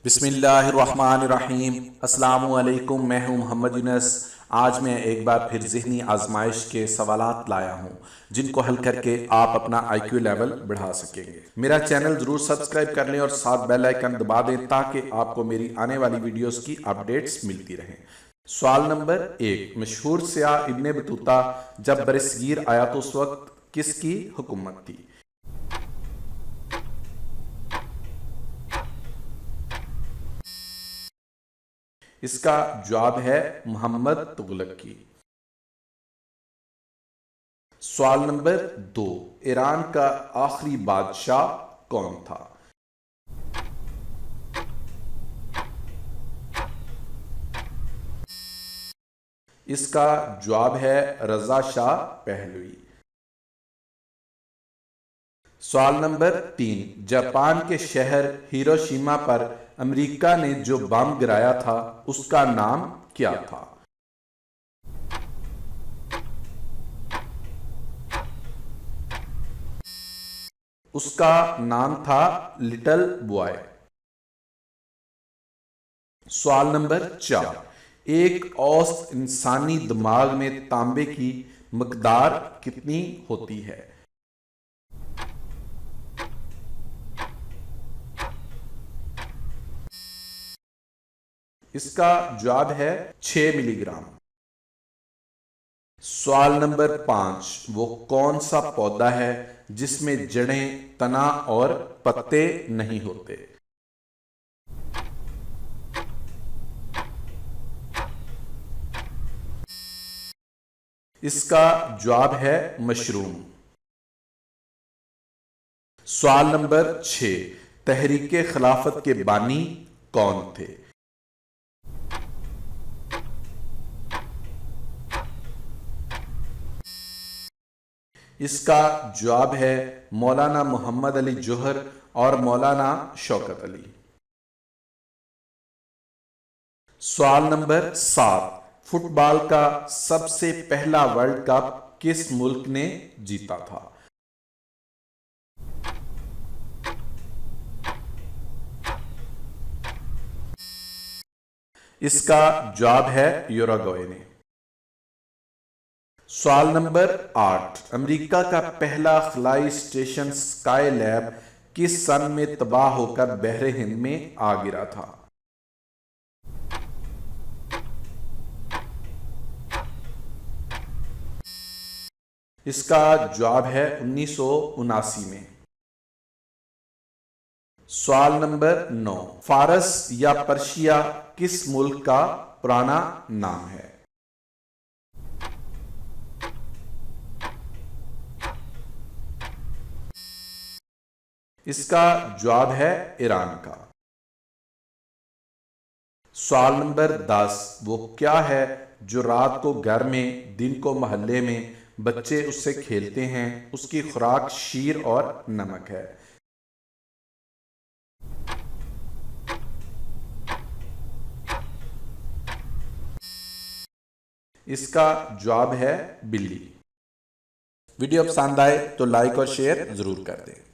बिस्मिल्लाहिर्रहमानिर्रहीम। अस्सलामुअलैकुम। मैं हूं मोहम्मद यूनस। आज मैं एक बार फिर ज़हनी आजमाइश के सवालात लाया हूं जिनको हल करके आप अपना IQ लेवल बढ़ा सकेंगे। मेरा चैनल ज़रूर सब्सक्राइब कर लें और साथ बेल आइकन दबा दें ताकि आपको मेरी आने वाली वीडियोस की अपडेट्स मिलती रहें। सवाल नंबर 1, मशहूर सियाह इब्ने बतूता जब बरसगीर आया तो उस वक्त किसकी हुकूमत थी? इसका जवाब है मोहम्मद तुगलक की। सवाल नंबर 2, ईरान का आखिरी बादशाह कौन था? इसका जवाब है रजा शाह पहलवी। सवाल नंबर 3, जापान के शहर हिरोशिमा पर अमेरिका ने जो बम गिराया था उसका नाम क्या था? उसका नाम था लिटिल बॉय। सवाल नंबर 4, एक औसत इंसानी दिमाग में तांबे की मकदार कितनी होती है? इसका जवाब है 6 मिलीग्राम। सवाल नंबर 5, वो कौन सा पौधा है जिसमें जड़ें, तना और पत्ते नहीं होते? इसका जवाब है मशरूम। सवाल नंबर 6, तहरीके खिलाफत के बानी कौन थे? इसका जवाब है मौलाना मोहम्मद अली जोहर और मौलाना शौकत अली। सवाल नंबर 7, फुटबॉल का सबसे पहला वर्ल्ड कप किस मुल्क ने जीता था? इसका जवाब है यूरुग्वे ने। सवाल नंबर 8, अमेरिका का पहला खलाई स्टेशन स्काई लैब किस सन में तबाह होकर बहरे हिंद में आ गिरा था? इसका जवाब है 1979 में। सवाल नंबर 9, फारस या पर्शिया किस मुल्क का पुराना नाम है? इसका जवाब है ईरान का। सवाल नंबर 10, वो क्या है जो रात को घर में दिन को मोहल्ले में बच्चे उससे खेलते हैं, उसकी खुराक शीर और नमक है? इसका जवाब है बिल्ली। वीडियो पसंद आए तो लाइक और शेयर जरूर कर दें।